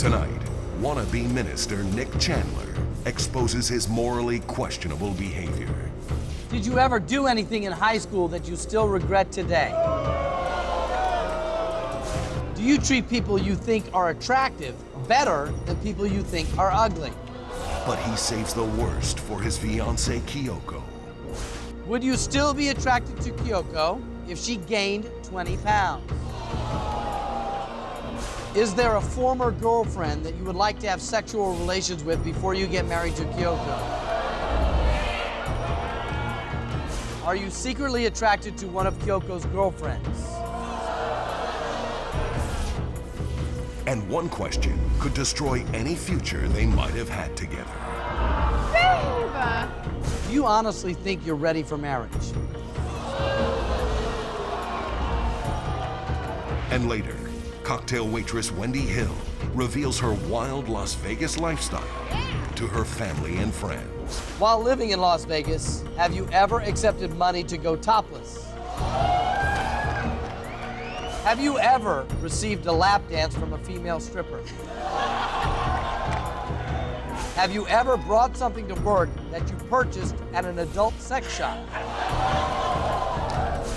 Tonight, wannabe minister Nick Chandler exposes his morally questionable behavior. Did you ever do anything in high school that you still regret today? Do you treat people you think are attractive better than people you think are ugly? But he saves the worst for his fiancée, Kyoko. Would you still be attracted to Kyoko if she gained 20 pounds? Is there a former girlfriend that you would like to have sexual relations with before you get married to Kyoko? Are you secretly attracted to one of Kyoko's girlfriends? And one question could destroy any future they might have had together. Babe! Do you honestly think you're ready for marriage? And later, cocktail waitress Wendy Hill reveals her wild Las Vegas lifestyle to her family and friends. While living in Las Vegas, have you ever accepted money to go topless? Have you ever received a lap dance from a female stripper? Have you ever brought something to work that you purchased at an adult sex shop?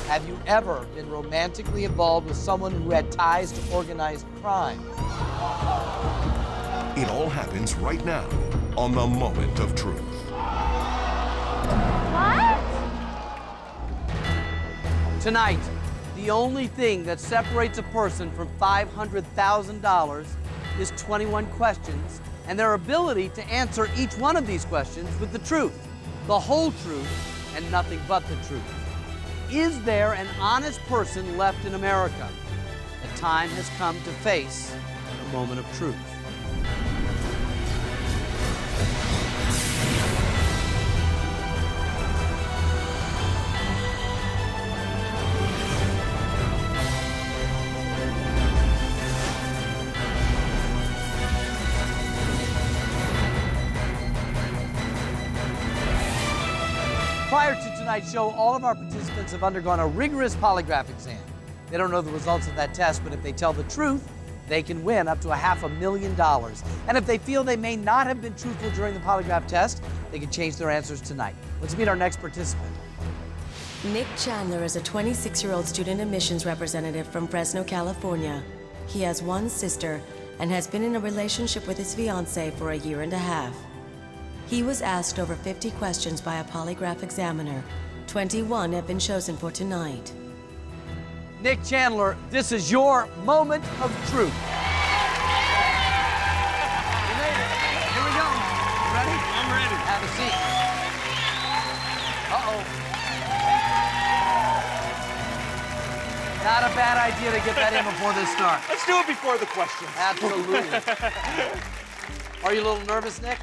Have you ever been romantically involved with someone who had ties to organized crime? It all happens right now on The Moment of Truth. What? Tonight, the only thing that separates a person from $500,000 is 21 questions and their ability to answer each one of these questions with the truth, the whole truth, and nothing but the truth. Is there an honest person left in America? The time has come to face the moment of truth. Prior to tonight's show, all of our participants have undergone a rigorous polygraph exam. They don't know the results of that test, but if they tell the truth, they can win up to $500,000. And if they feel they may not have been truthful during the polygraph test, they can change their answers tonight. Let's meet our next participant. Nick Chandler is a 26-year-old student admissions representative from Fresno, California. He has one sister and has been in a relationship with his fiancée for a year and a half. He was asked over 50 questions by a polygraph examiner. 21 have been chosen for tonight. Nick Chandler, this is your moment of truth. You made it. Here we go. You ready? I'm ready. Have a seat. Uh-oh. Not a bad idea to get that in before this starts. Let's do it before the questions. Absolutely. Are you a little nervous, Nick?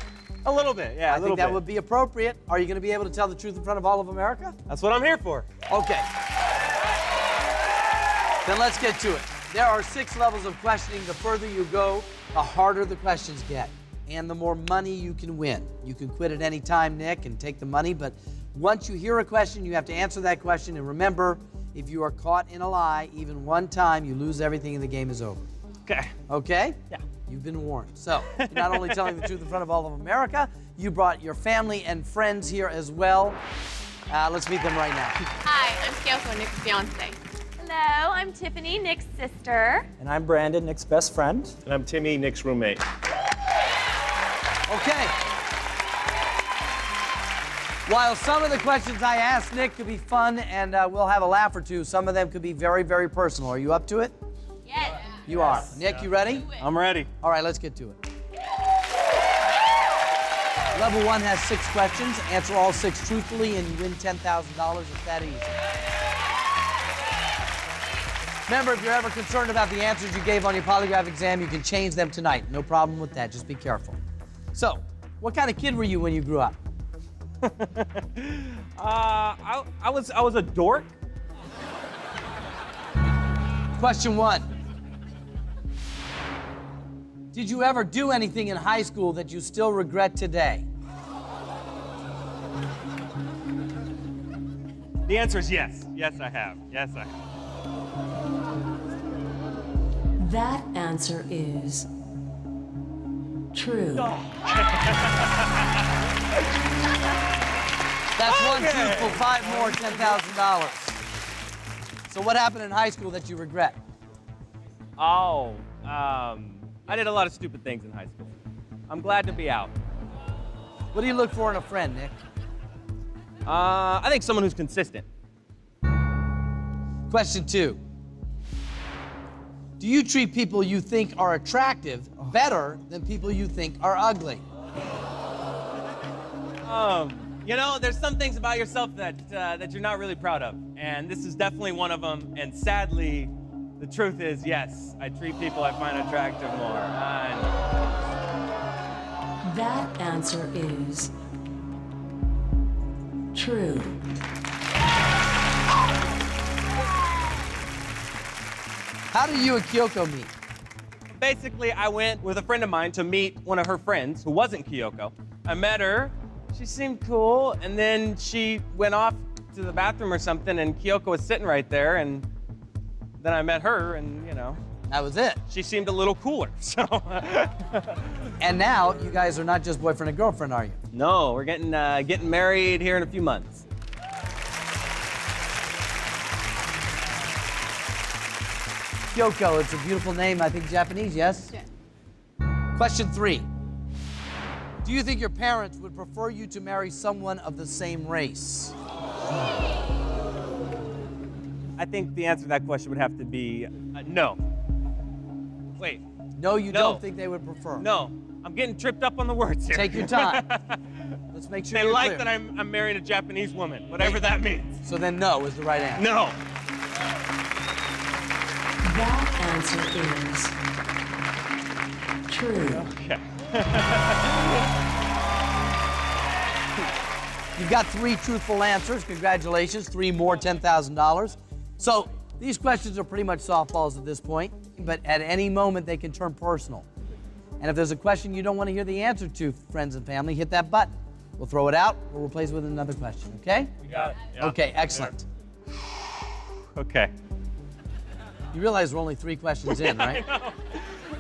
A little bit, yeah, I think that would be appropriate. Are you going to be able to tell the truth in front of all of America? That's what I'm here for. Okay. Then let's get to it. There are 6 levels of questioning. The further you go, the harder the questions get, and the more money you can win. You can quit at any time, Nick, and take the money, but once you hear a question, you have to answer that question, and remember, if you are caught in a lie even one time, you lose everything and the game is over. Okay. Okay? Yeah. You've been warned. So, you're not only telling the truth in front of all of America, you brought your family and friends here as well. Let's meet them right now. Hi, I'm Kyoko, Nick's fiance. Hello, I'm Tiffany, Nick's sister. And I'm Brandon, Nick's best friend. And I'm Timmy, Nick's roommate. Okay. While some of the questions I asked Nick could be fun and we'll have a laugh or two, some of them could be very, very personal. Are you up to it? Yes. You are. Nick, you ready? I'm ready. All right, let's get to it. Level 1 has 6 questions. Answer all 6 truthfully and you win $10,000. It's that easy. Remember, if you're ever concerned about the answers you gave on your polygraph exam, you can change them tonight. No problem with that. Just be careful. So, what kind of kid were you when you grew up? I was a dork. Question 1. Did you ever do anything in high school that you still regret today? The answer is yes. Yes, I have. Yes, I have. That answer is True. That's one truthful, 5 more, $10,000. So what happened in high school that you regret? Oh, I did a lot of stupid things in high school. I'm glad to be out. What do you look for in a friend, Nick? I think someone who's consistent. Question 2. Do you treat people you think are attractive better than people you think are ugly? You know, there's some things about yourself that you're not really proud of, and this is definitely one of them. And sadly, the truth is, yes, I treat people I find attractive more. That answer is true. How did you and Kyoko meet? Basically, I went with a friend of mine to meet one of her friends who wasn't Kyoko. I met her, she seemed cool, and then she went off to the bathroom or something, and Kyoko was sitting right there, and then I met her, and, you know. That was it. She seemed a little cooler, so. And now, you guys are not just boyfriend and girlfriend, are you? No, we're getting married here in a few months. Kyoko, it's a beautiful name, I think Japanese, yes? Yeah. Question 3. Do you think your parents would prefer you to marry someone of the same race? I think the answer to that question would have to be no. Wait, No, you No. don't think they would prefer? no. I'm getting tripped up on the words here. Take your time. Let's make sure They you're like clear. that I'm marrying a Japanese woman, whatever that means. So then no is the right answer. No. That answer is true. Okay. You've got 3 truthful answers. Congratulations, 3 more, $10,000. So these questions are pretty much softballs at this point, but at any moment they can turn personal. And if there's a question you don't want to hear the answer to, friends and family, hit that button. We'll throw it out, we'll replace it with another question, okay? You got it. Yeah. Okay, excellent. Okay. You realize we're only 3 questions in, right? I know.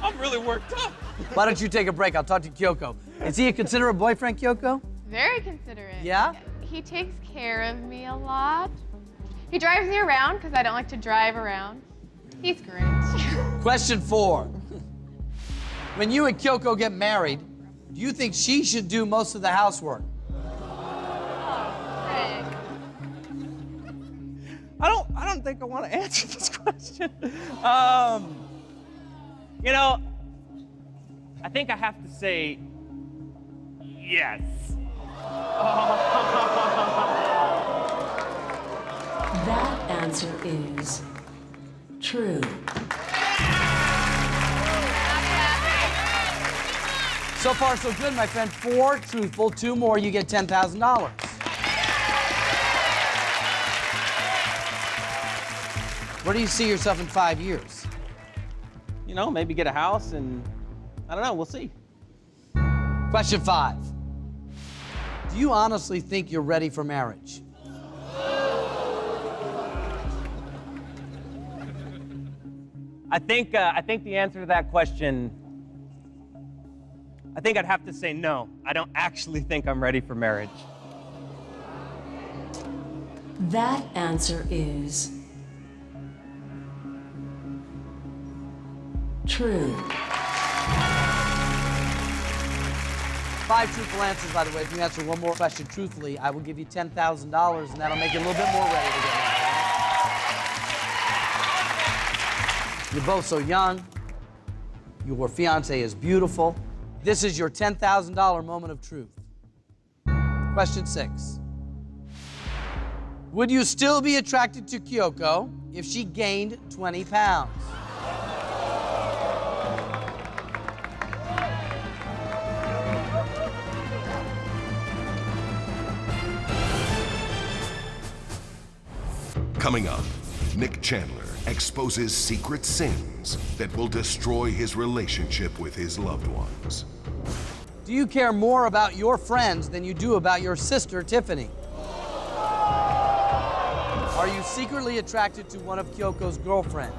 I'm really worked up. Why don't you take a break? I'll talk to Kyoko. Is he a considerate boyfriend, Kyoko? Very considerate. Yeah? He takes care of me a lot. He drives me around because I don't like to drive around. He's great. Question 4. When you and Kyoko get married, do you think she should do most of the housework? Rick. I don't think I want to answer this question. You know, I think I have to say yes. That answer is true. So far, so good, my friend. 4 truthful, 2 more, you get $10,000. Where do you see yourself in 5 years? You know, maybe get a house and, I don't know, we'll see. Question 5. Do you honestly think you're ready for marriage? I think the answer to that question, I think I'd have to say no. I don't actually think I'm ready for marriage. That answer is true. 5 truthful answers, by the way. If you answer one more question truthfully, I will give you $10,000, and that'll make you a little bit more ready to get married. You're both so young. Your fiance is beautiful. This is your $10,000 moment of truth. Question 6. Would you still be attracted to Kyoko if she gained 20 pounds? Coming up, Nick Chandler exposes secret sins that will destroy his relationship with his loved ones. Do you care more about your friends than you do about your sister, Tiffany? Are you secretly attracted to one of Kyoko's girlfriends?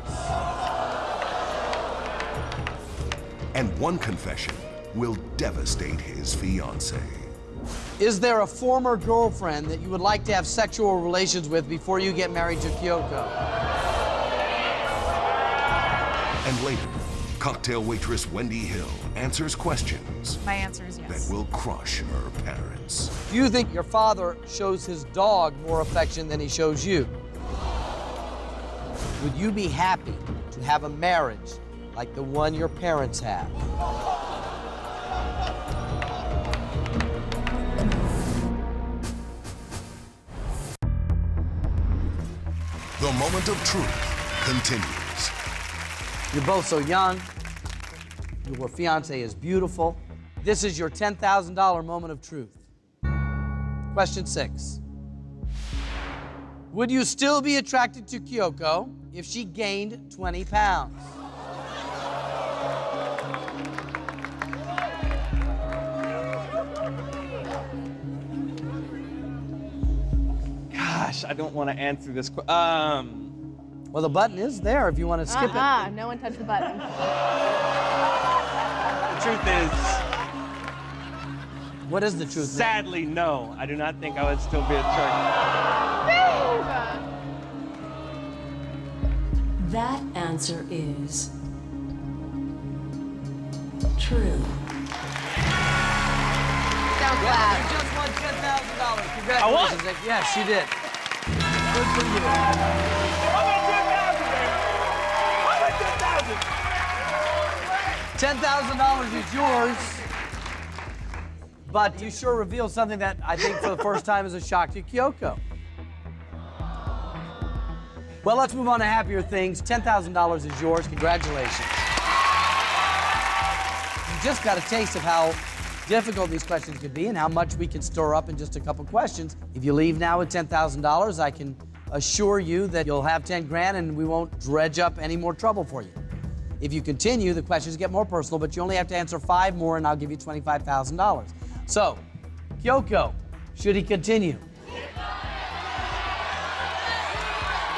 And one confession will devastate his fiancée. Is there a former girlfriend that you would like to have sexual relations with before you get married to Kyoko? And later, cocktail waitress Wendy Hill answers questions My answer is yes. that will crush her parents. Do you think your father shows his dog more affection than he shows you? Would you be happy to have a marriage like the one your parents have? The moment of truth continues. You're both so young. Your fiance is beautiful. This is your $10,000 moment of truth. Question 6. Would you still be attracted to Kyoko if she gained 20 pounds? Gosh, I don't want to answer this. Well, the button is there if you want to skip it. No one touched the button. The truth is, What is the truth? sadly, no. I do not think I would still be attracted. That answer is true. Don't You clap. just won $10,000. Congratulations, Nick. Yes, you did. Good for you. $10,000 is yours, but you sure revealed something that I think for the first time is a shock to Kyoko. Well, let's move on to happier things. $10,000 is yours. Congratulations. You just got a taste of how difficult these questions could be and how much we can store up in just a couple questions. If you leave now with $10,000, I can assure you that you'll have 10 grand and we won't dredge up any more trouble for you. If you continue, the questions get more personal, but you only have to answer 5 more and I'll give you $25,000. So, Kyoko, should he continue? Do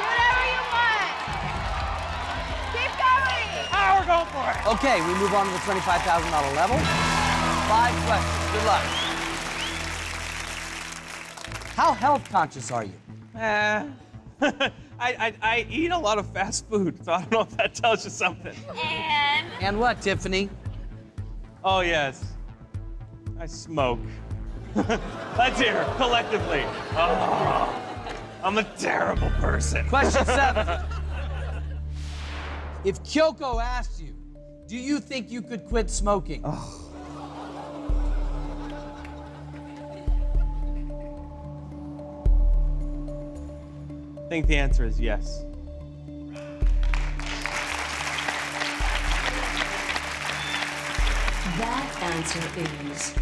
whatever you want. Keep going. Ah, we're going for it. Okay, we move on to the $25,000 level. 5 questions. Good luck. How health conscious are you? I eat a lot of fast food, so I don't know if that tells you something. And And what, Tiffany? Oh, yes. I smoke. Let's hear it, collectively. Oh, I'm a terrible person. Question 7. If Kyoko asked you, do you think you could quit smoking? I think the answer is yes. That answer is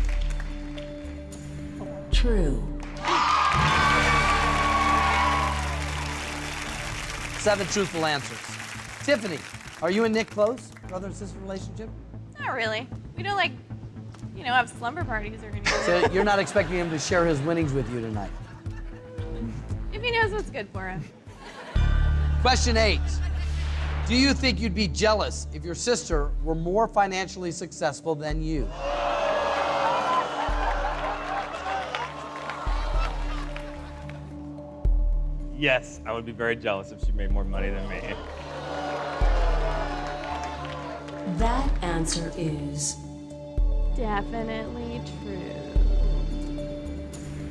true. 7 truthful answers. Tiffany, are you and Nick close? Brother and sister relationship? not really. We don't like, have slumber parties or anything. So you're not expecting him to share his winnings with you tonight? If he knows what's good for him. Question 8. Do you think you'd be jealous if your sister were more financially successful than you? Yes, I would be very jealous if she made more money than me. That answer is Definitely true.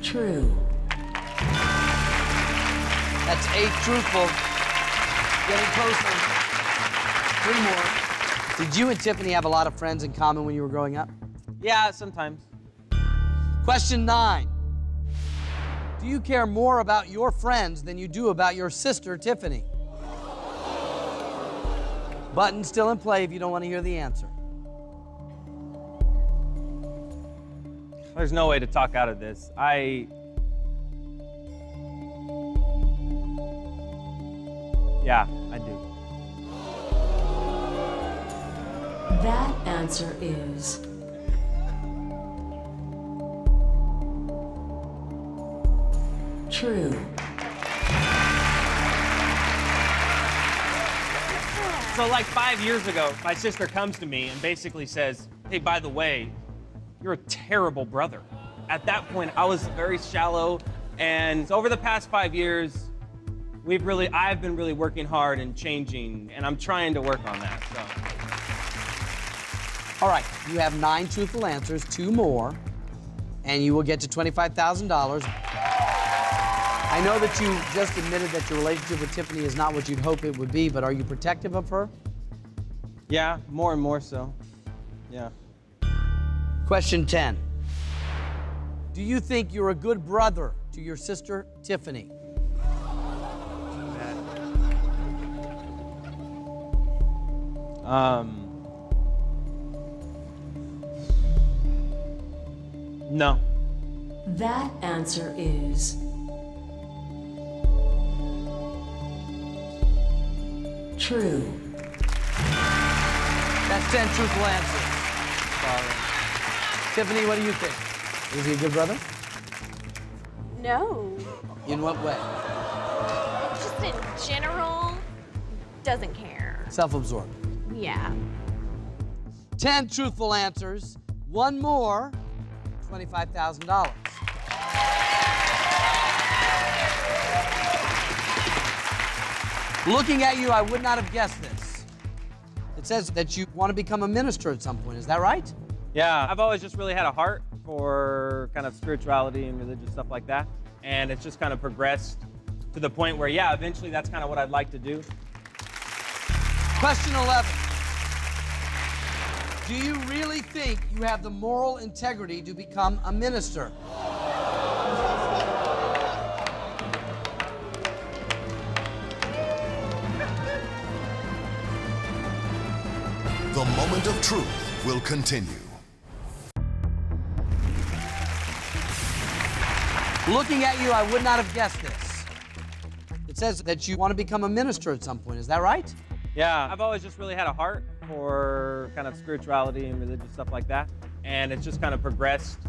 true. That's 8 truthful. Getting closer. 3 more. Did you and Tiffany have a lot of friends in common when you were growing up? Yeah, sometimes. Question 9. Do you care more about your friends than you do about your sister, Tiffany? Button still in play if you don't want to hear the answer. There's no way to talk out of this. Yeah, I do. That answer is true. So like 5 years ago, my sister comes to me and basically says, hey, by the way, you're a terrible brother. At that point, I was very shallow, and over the past 5 years, I've been really working hard and changing, and I'm trying to work on that, so. All right, you have 9 truthful answers, 2 more, and you will get to $25,000. I know that you just admitted that your relationship with Tiffany is not what you'd hope it would be, but are you protective of her? Yeah, more and more so, yeah. Question 10. Do you think you're a good brother to your sister, Tiffany? No. That answer is true. That's 10 truthful answers. Sorry. Tiffany, what do you think? Is he a good brother? No. In what way? Just in general, doesn't care. Self-absorbed. Yeah. 10 truthful answers. 1 more, $25,000. Looking at you, I would not have guessed this. It says that you want to become a minister at some point. Is that right? Yeah, I've always just really had a heart for kind of spirituality and religious stuff like that. And it's just kind of progressed to the point where, yeah, eventually that's kind of what I'd like to do. Question 11. Do you really think you have the moral integrity to become a minister? The moment of truth will continue. Looking at you, I would not have guessed this. It says that you want to become a minister at some point. Is that right? Yeah, I've always just really had a heart for kind of spirituality and religious stuff like that. And it's just kind of progressed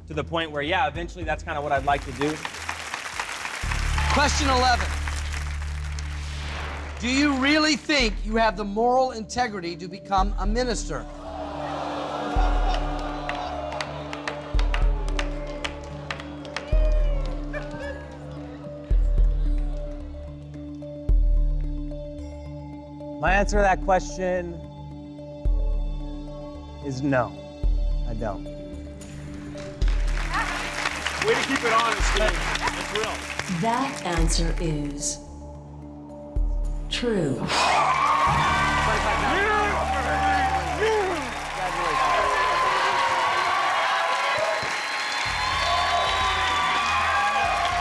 to the point where, yeah, eventually that's kind of what I'd like to do. Question 11. Do you really think you have the moral integrity to become a minister? My answer to that question is no, I don't. Way to keep it honest, Steve. That's real. That answer is true.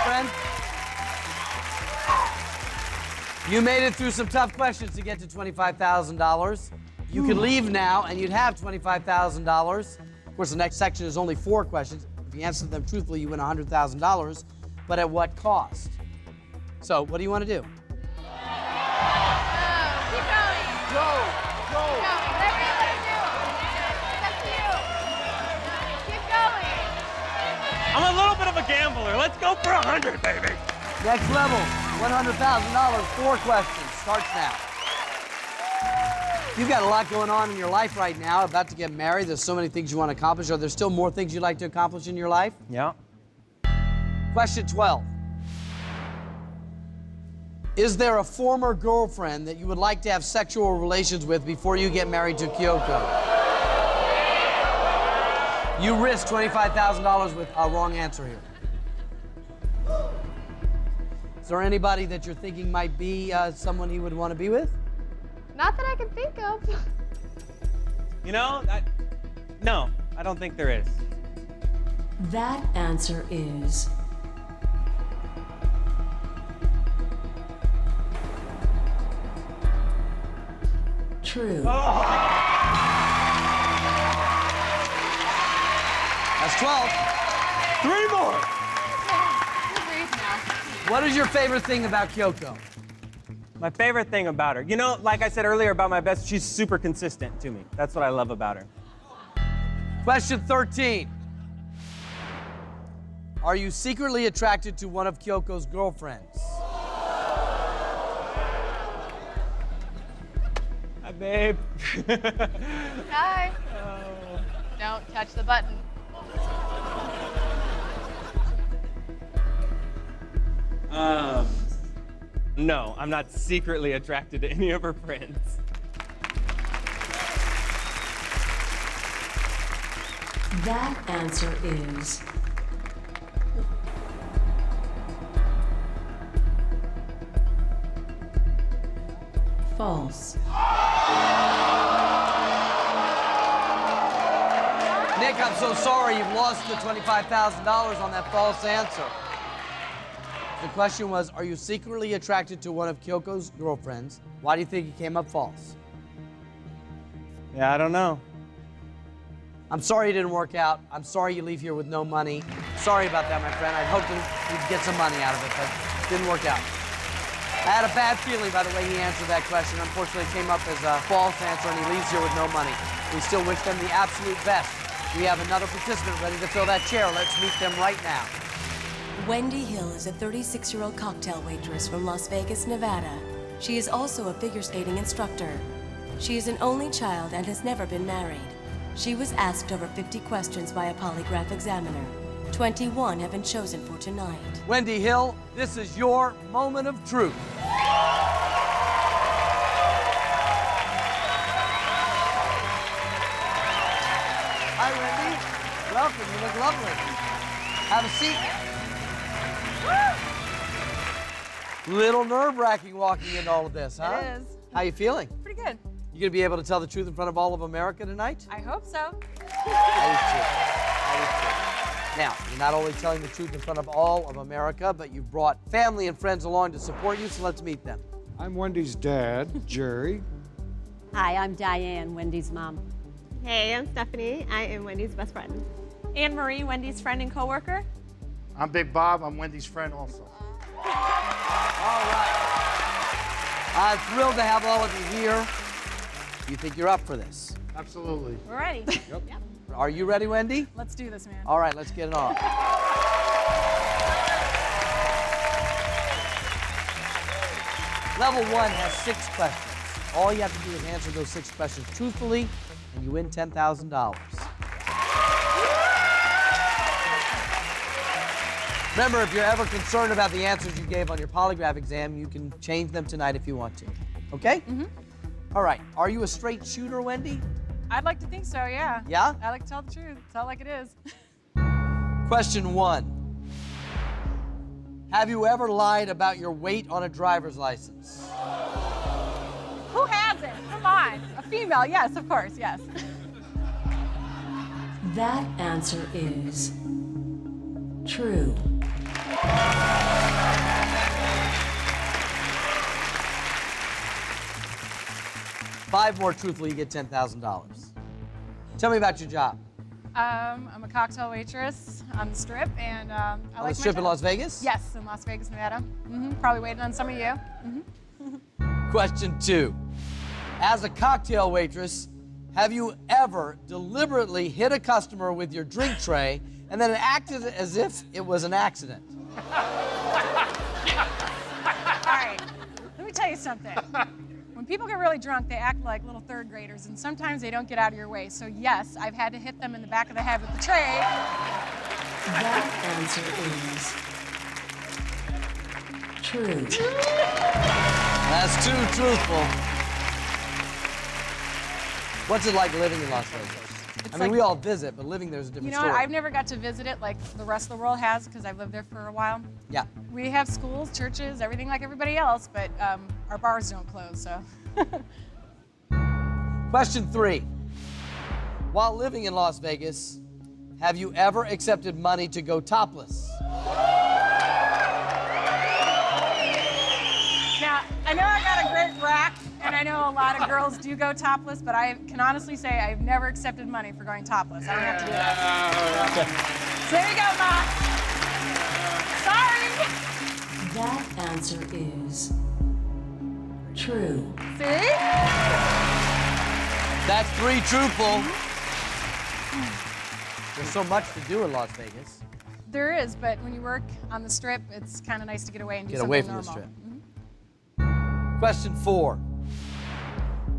Friend, you made it through some tough questions to get to $25,000. You can leave now and you'd have $25,000. Of course, the next section is only 4 questions. If you answer them truthfully, you win $100,000. But at what cost? So, what do you want to do? Keep going. Go! Go! Keep going. Whatever you want to do. It's up to you. Keep going. I'm a little bit of a gambler. Let's go for 100, baby. Next level, $100,000, 4 questions. Starts now. You've got a lot going on in your life right now, about to get married. There's so many things you want to accomplish. Are there still more things you'd like to accomplish in your life? Yeah. Question 12. Is there a former girlfriend that you would like to have sexual relations with before you get married to Kyoko? You risk $25,000 with a wrong answer here. Is there anybody that you're thinking might be someone you would want to be with? Not that I can think of. You know, no, I don't think there is. That answer is true. That's 12. 3 more. What is your favorite thing about Kyoko? My favorite thing about her, you know, like I said earlier about my best, she's super consistent to me. That's what I love about her. Question 13. Are you secretly attracted to one of Kyoko's girlfriends? Hi, babe. Hi. Don't touch the button. No, I'm not secretly attracted to any of her friends. That answer is false. Nick, I'm so sorry you've lost the $25,000 on that false answer. The question was, are you secretly attracted to one of Kyoko's girlfriends? Why do you think it came up false? Yeah, I don't know. I'm sorry it didn't work out. I'm sorry you leave here with no money. Sorry about that, my friend. I hoped you'd get some money out of it, but it didn't work out. I had a bad feeling by the way he answered that question. Unfortunately, it came up as a false answer, and he leaves here with no money. We still wish them the absolute best. We have another participant ready to fill that chair. Let's meet them right now. Wendy Hill is a 36-year-old cocktail waitress from Las Vegas, Nevada. She is also a figure skating instructor. She is an only child and has never been married. She was asked over 50 questions by a polygraph examiner. 21 have been chosen for tonight. Wendy Hill, this is your moment of truth. Hi, Wendy. Welcome. You look lovely. Have a seat. Little nerve-wracking walking into all of this, huh? It is. How you feeling? Pretty good. You gonna be able to tell the truth in front of all of America tonight? I hope so. I do too. Now, you're not only telling the truth in front of all of America, but you've brought family and friends along to support you, so let's meet them. I'm Wendy's dad, Jerry. Hi, I'm Diane, Wendy's mom. Hey, I'm Stephanie. I am Wendy's best friend. Anne Marie, Wendy's friend and coworker. I'm Big Bob. I'm Wendy's friend also. All right. I'm thrilled to have all of you here. You think you're up for this? Absolutely. We're ready. Yep. Are you ready, Wendy? Let's do this, man. All right, let's get it on. Level 1 has 6 questions. All you have to do is answer those 6 questions truthfully, and you win $10,000. Remember, if you're ever concerned about the answers you gave on your polygraph exam, you can change them tonight if you want to. Okay? Mm-hmm. All right. Are you a straight shooter, Wendy? I'd like to think so, yeah. Yeah? I like to tell the truth. Tell it like it is. Question 1. Have you ever lied about your weight on a driver's license? Who hasn't? Come on. A female, yes, of course, yes. That answer is true. Five more truthfully, you get $10,000. Tell me about your job. I'm a cocktail waitress on the Strip, and I like On the Strip my in job. Las Vegas? Yes, in Las Vegas, Nevada. Probably waiting on some of you. Question 2. As a cocktail waitress, have you ever deliberately hit a customer with your drink tray and then acted as if it was an accident? All right, let me tell you something. When people get really drunk, they act like little third graders, and sometimes they don't get out of your way. So yes, I've had to hit them in the back of the head with the tray. That answer is true. That's too truthful. What's it like living in Las Vegas? I mean, we all visit, but living there's a different You know story. what? I've never got to visit it like the rest of the world has because I've lived there for a while. Yeah. We have schools, churches, everything like everybody else, but our bars don't close, so. Question 3. While living in Las Vegas, have you ever accepted money to go topless? Now, I know I got a great rack, and I know a lot of girls do go topless, but I can honestly say I've never accepted money for going topless. I don't have to do that. So there you go, Ma. Sorry. That answer is true. See? That's 3 truthful. There's so much to do in Las Vegas. There is, but when you work on the Strip, it's kind of nice to get away and do Get something away from normal. the Strip. Question 4.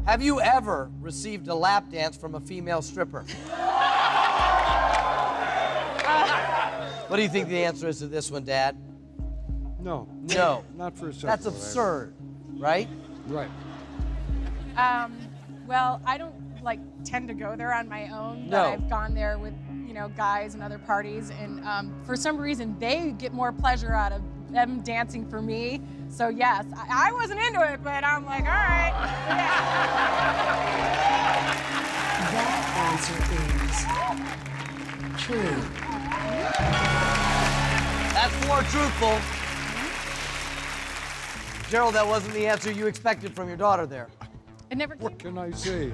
Have you ever received a lap dance from a female stripper? Now, What do you think the answer is to this one, Dad? No. No. Not for a second. That's absurd, right? Right. Well, I don't like tend to go there on my own, but No. I've gone there with, guys and other parties, and for some reason they get more pleasure out of them dancing for me. So yes, I wasn't into it, but I'm like, all right. Yeah. That answer is true. That's 4 truthful. Gerald, that wasn't the answer you expected from your daughter there. It never. What can I say?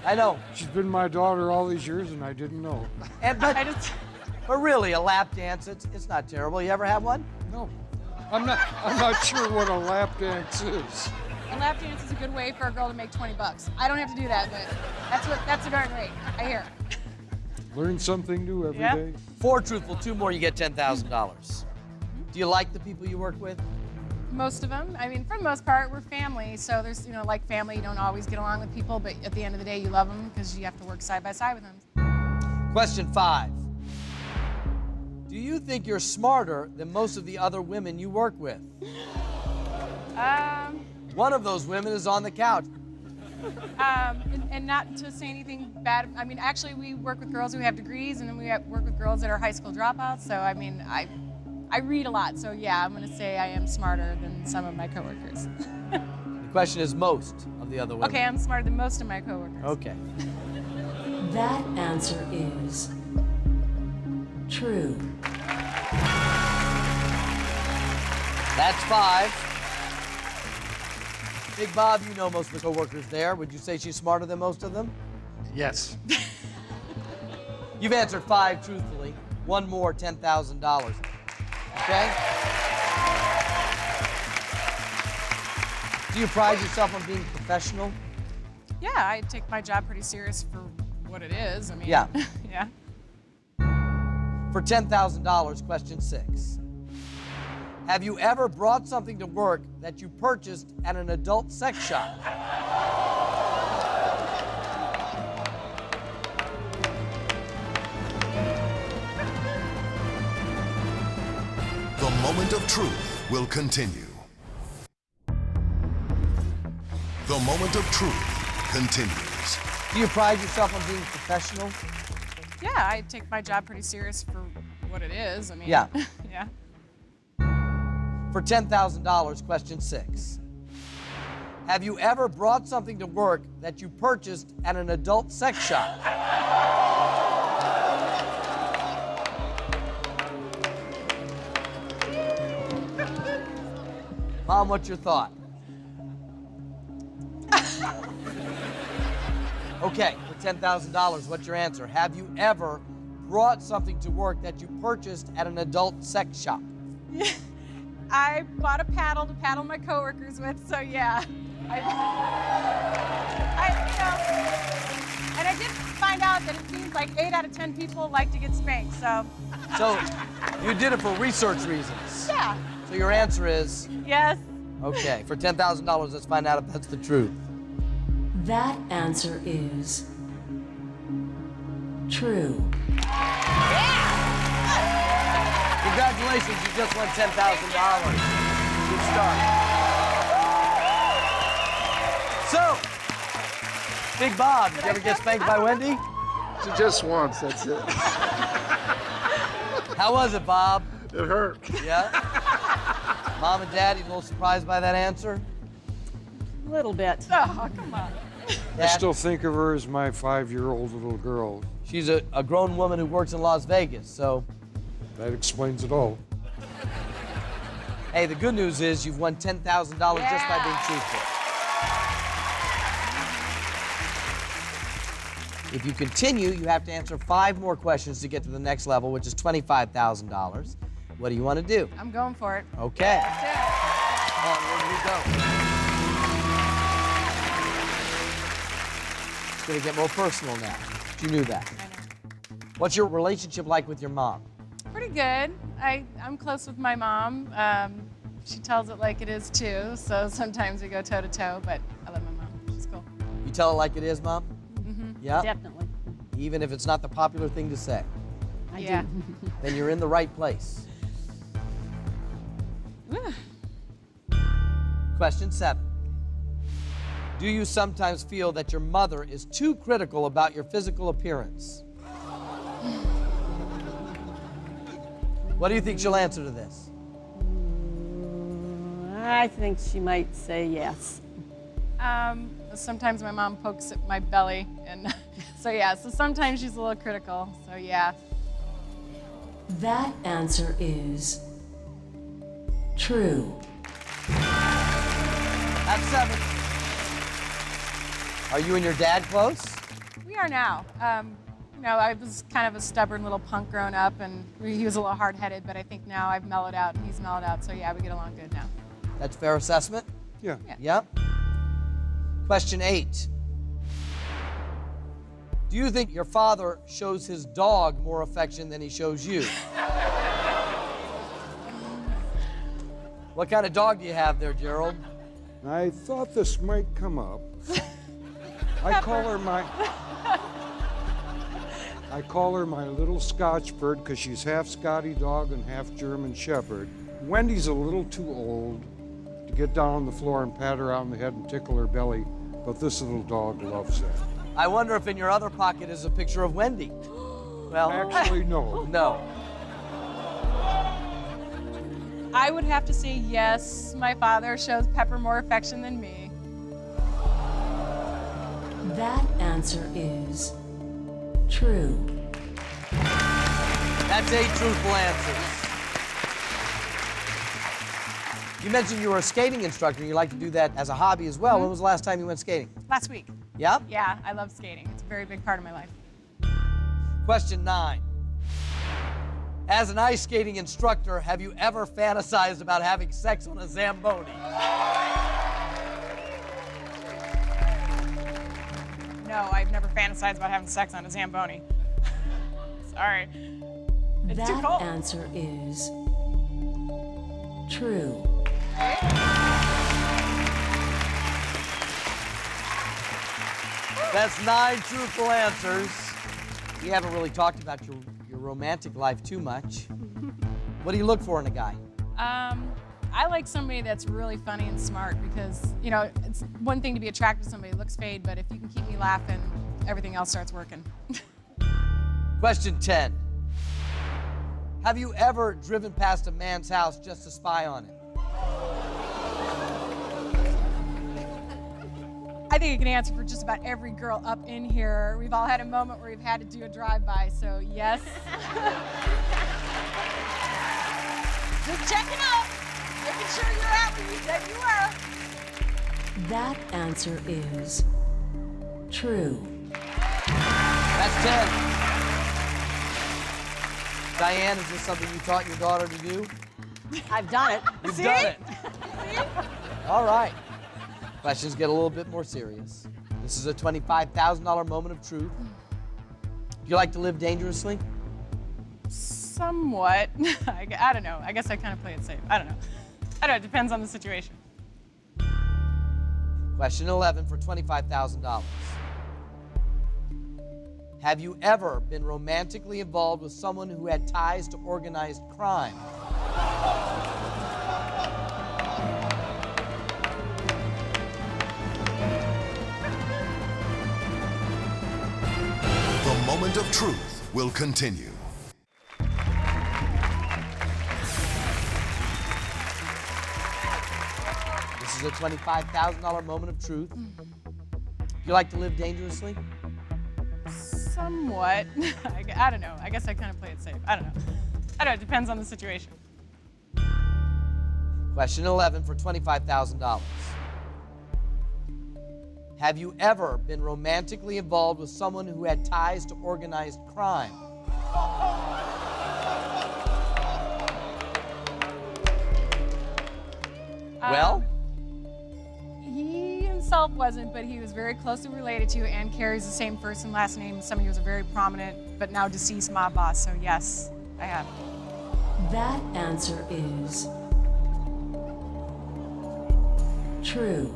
I know. She's been my daughter all these years, and I didn't know. But really, a lap dance, it's not terrible. You ever have one? No. I'm not sure what a lap dance is. A lap dance is a good way for a girl to make $20. I don't have to do that, but that's the going rate. I hear. Learn something new every day. 4 truthful, 2 more, you get $10,000. Do you like the people you work with? Most of them. I mean, for the most part, we're family. So there's, like family, you don't always get along with people, but at the end of the day, you love them because you have to work side by side with them. Question 5. Do you think you're smarter than most of the other women you work with? One of those women is on the couch. And not to say anything bad. I mean, actually, we work with girls who have degrees, and then we work with girls that are high school dropouts. So, I mean, I read a lot. So, yeah, I'm going to say I am smarter than some of my coworkers. The question is most of the other women. Okay, I'm smarter than most of my coworkers. Okay. That answer is true. That's 5. Big Bob, you know most of the coworkers there. Would you say she's smarter than most of them? Yes. You've answered 5 truthfully. 1 more, $10,000. Okay? Do you pride yourself on being professional? Yeah, I take my job pretty serious for what it is. I mean, Yeah. Yeah. For $10,000, question 6. Have you ever brought something to work that you purchased at an adult sex shop? The moment of truth will continue. The moment of truth continues. Do you pride yourself on being professional? Yeah, I take my job pretty serious for what it is. I mean, Yeah. Yeah. For $10,000, question 6. Have you ever brought something to work that you purchased at an adult sex shop? Mom, what's your thought? Okay, for $10,000, what's your answer? Have you ever brought something to work that you purchased at an adult sex shop? I bought a paddle to paddle my coworkers with, so yeah. And I did find out that it seems like 8 out of 10 people like to get spanked, so. So you did it for research reasons. Yeah. So your answer is? Yes. Okay, for $10,000, let's find out if that's the truth. That answer is true. Congratulations, you just won $10,000. Good start. So, Big Bob, did you ever get spanked by Wendy? Just once, that's it. How was it, Bob? It hurt. Yeah? Mom and Dad, you a little surprised by that answer? A little bit. Oh, come on. I still think of her as my 5-year-old little girl. She's a grown woman who works in Las Vegas, so. That explains it all. Hey, the good news is you've won $10,000 just by being truthful. If you continue, you have to answer 5 more questions to get to the next level, which is $25,000. What do you want to do? I'm going for it. Okay. That's it. On, where do we go? It's going to get more personal now. You knew that. I know. What's your relationship like with your mom? Pretty good. I'm close with my mom. She tells it like it is too, so sometimes we go toe to toe, but I love my mom. She's cool. You tell it like it is, Mom? Mm-hmm. Yeah? Definitely. Even if it's not the popular thing to say? Yeah. Then you're in the right place. Question 7. Do you sometimes feel that your mother is too critical about your physical appearance? What do you think she'll answer to this? I think she might say yes. Sometimes my mom pokes at my belly, and so yeah, so sometimes she's a little critical, so yeah. That answer is true. That's 7. Are you and your dad close? We are now. You know, I was kind of a stubborn little punk growing up, and he was a little hard-headed, but I think now I've mellowed out, and he's mellowed out, so yeah, we get along good now. That's a fair assessment? Yeah. Yep. Question 8. Do you think your father shows his dog more affection than he shows you? What kind of dog do you have there, Gerald? I thought this might come up. I call her my little Scotch bird because she's half Scotty dog and half German Shepherd. Wendy's a little too old to get down on the floor and pat her on the head and tickle her belly, but this little dog loves that. I wonder if in your other pocket is a picture of Wendy. Well, Actually, no. no. I would have to say yes, my father shows Pepper more affection than me. That answer is true. That's 8 truthful answers. You mentioned you were a skating instructor and you like to do that as a hobby as well. When was the last time you went skating? Last week. Yep. Yeah, I love skating. It's a very big part of my life. Question 9. As an ice skating instructor, have you ever fantasized about having sex on a Zamboni? No, I've never fantasized about having sex on a Zamboni. Sorry. It's too That cold. answer is true. That's 9 truthful answers. We haven't really talked about your romantic life too much. What do you look for in a guy? I like somebody that's really funny and smart because, you know, it's one thing to be attracted to somebody who looks fade, but if you can keep me laughing, everything else starts working. Question 10. Have you ever driven past a man's house just to spy on him? I think I can answer for just about every girl up in here. We've all had a moment where we've had to do a drive-by, so yes. Just checking out, making sure you're at where you said you were. That answer is true. That's 10. Diane, is this something you taught your daughter to do? I've done it. You've done it. All right. Questions get a little bit more serious. This is a $25,000 moment of truth. Do you like to live dangerously? Somewhat. I don't know. I guess I kind of play it safe. I don't know. It depends on the situation. Question 11 for $25,000. Have you ever been romantically involved with someone who had ties to organized crime? The moment of truth will continue. This is a $25,000 moment of truth. Do you like to live dangerously? Somewhat. I don't know. I guess I kind of play it safe. I don't know. It depends on the situation. Question 11 for $25,000. Have you ever been romantically involved with someone who had ties to organized crime? Well? He himself wasn't, but he was very closely related to and carries the same first and last name. Somebody who was a very prominent but now deceased mob boss. So yes, I have. That answer is true.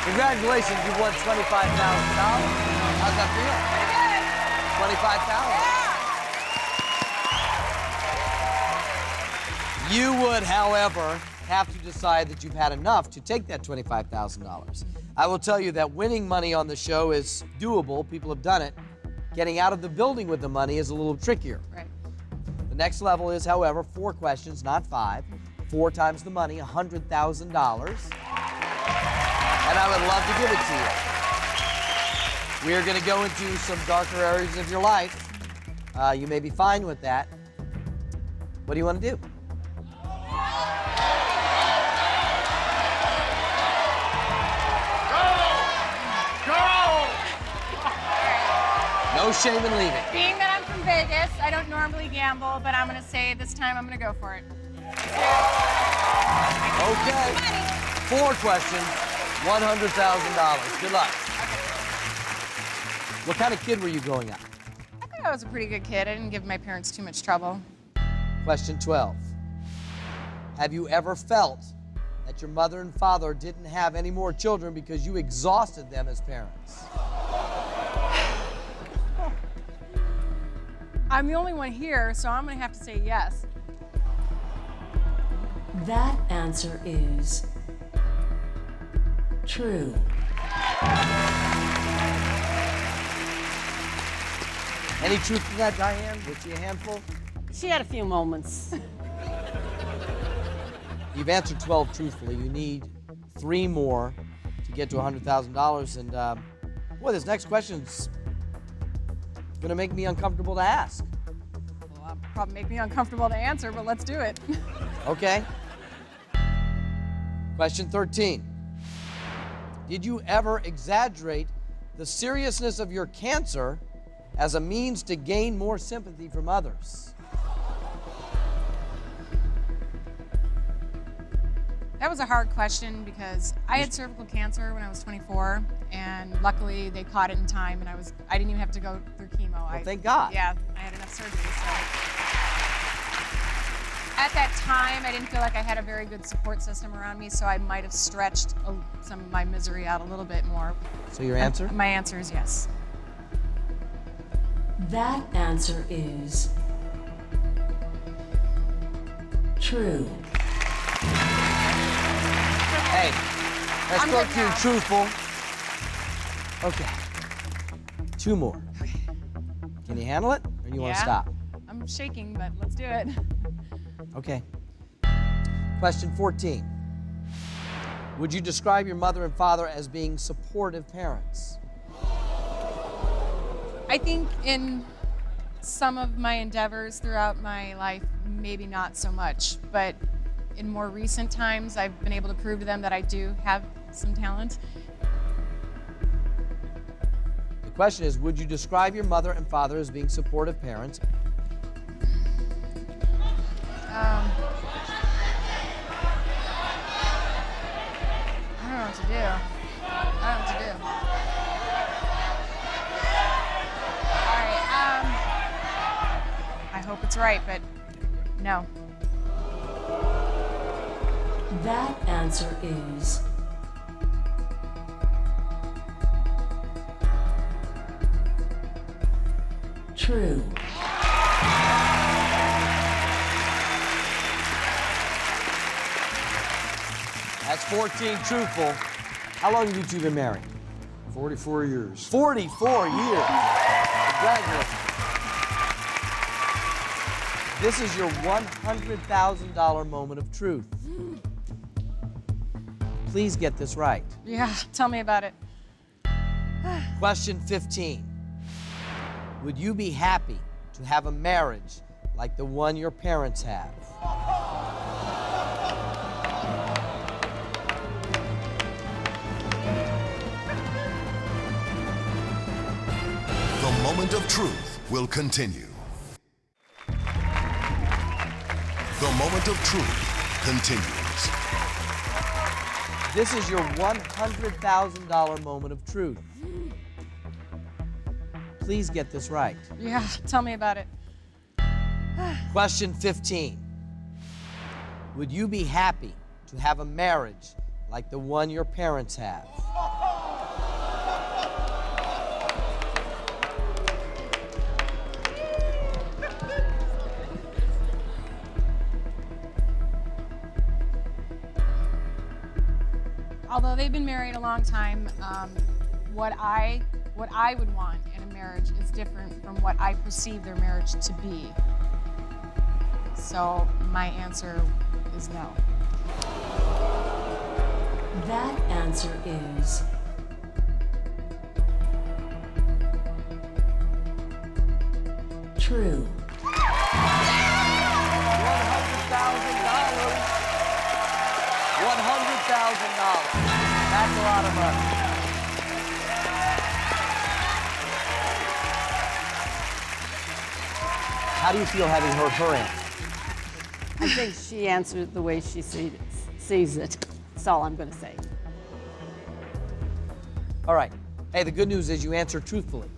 Congratulations, you won $25,000. How's that feel? Pretty good. $25,000. You would, however, have to decide that you've had enough to take that $25,000. I will tell you that winning money on the show is doable. People have done it. Getting out of the building with the money is a little trickier. Right. The next level is, however, 4 questions, not 5. 4 times the money, $100,000. And I would love to give it to you. We are going to go into some darker areas of your life. You may be fine with that. What do you want to do? No shame in leaving. Being that I'm from Vegas, I don't normally gamble, but I'm going to say this time I'm going to go for it. Okay. 4 questions, $100,000. Good luck. What kind of kid were you growing up? I think I was a pretty good kid. I didn't give my parents too much trouble. Question 12. Have you ever felt that your mother and father didn't have any more children because you exhausted them as parents? I'm the only one here, so I'm going to have to say yes. That answer is true. Any truth to that, Diane? Was she a handful? She had a few moments. You've answered 12 truthfully. You need 3 more to get to $100,000. And boy, this next question's going to make me uncomfortable to ask. Well, that'll probably make me uncomfortable to answer, but let's do it. Okay. Question 13. Did you ever exaggerate the seriousness of your cancer as a means to gain more sympathy from others? That was a hard question because I had cervical cancer when I was 24, and luckily they caught it in time, and I didn't even have to go through chemo. Well, thank God. Yeah, I had enough surgery, so. At that time, I didn't feel like I had a very good support system around me, so I might have stretched some of my misery out a little bit more. So your answer? My answer is yes. That answer is true. Hey, let's I'm go good to now. truthful. Okay. 2 more. Can you handle it, or do you want to stop? I'm shaking, but let's do it. Okay. Question 14. Would you describe your mother and father as being supportive parents? I think in some of my endeavors throughout my life, maybe not so much, but in more recent times, I've been able to prove to them that I do have some talent. The question is, would you describe your mother and father as being supportive parents? I don't know what to do. All right, I hope it's right, but no. That answer is true. That's 14 truthful. How long have you two been married? 44 years. 44 years. Congratulations. This is your $100,000 moment of truth. Please get this right. Yeah, tell me about it. Question 15. Would you be happy to have a marriage like the one your parents have? The moment of truth will continue. The moment of truth continues. This is your $100,000 moment of truth. Please get this right. Yeah, tell me about it. Question 15. Would you be happy to have a marriage like the one your parents have? they've been married a long time. What I would want in a marriage is different from what I perceive their marriage to be. So my answer is no. That answer is true. $100,000. That's a lot of money. How do you feel having heard her answer? I think she answered the way she sees it. That's all I'm going to say. All right. Hey, the good news is you answered truthfully,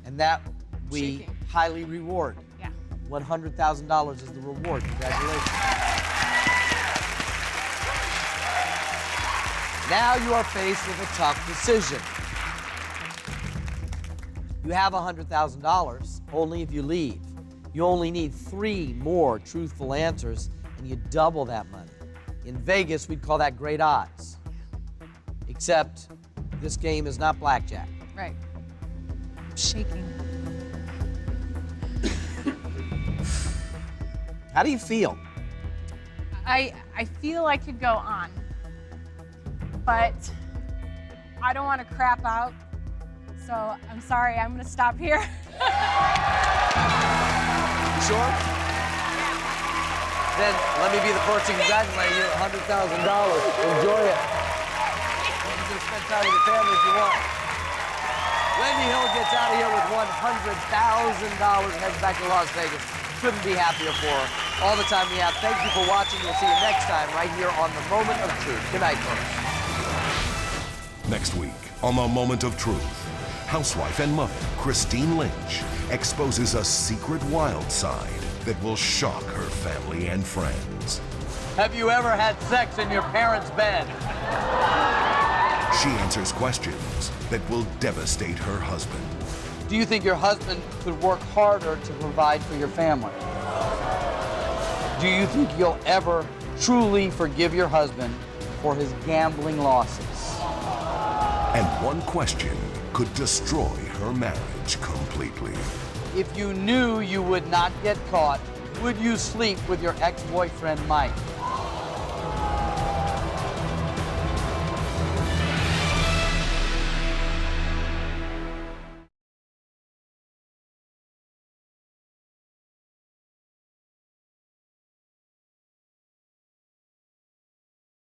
and that we Shaking. highly reward. Yeah. $100,000 is the reward. Congratulations. Now you are faced with a tough decision. You have $100,000 only if you leave. You only need 3 more truthful answers, and you double that money. In Vegas, we'd call that great odds. Except this game is not blackjack. Right. I'm shaking. How do you feel? I feel I could go on, but I don't want to crap out. So I'm sorry, I'm going to stop here. Sure? Then let me be the first to congratulate you. $100,000. Enjoy it. You can spend time with your family if you want. Wendy Hill gets out of here with $100,000 and heads back to Las Vegas. Couldn't be happier for her. All the time we have. Thank you for watching. We'll see you next time right here on The Moment of Truth. Good night, folks. Next week on The Moment of Truth, housewife and mother Christine Lynch exposes a secret wild side that will shock her family and friends. Have you ever had sex in your parents' bed? She answers questions that will devastate her husband. Do you think your husband could work harder to provide for your family? Do you think you'll ever truly forgive your husband for his gambling losses? And one question could destroy her marriage completely. If you knew you would not get caught, would you sleep with your ex-boyfriend, Mike?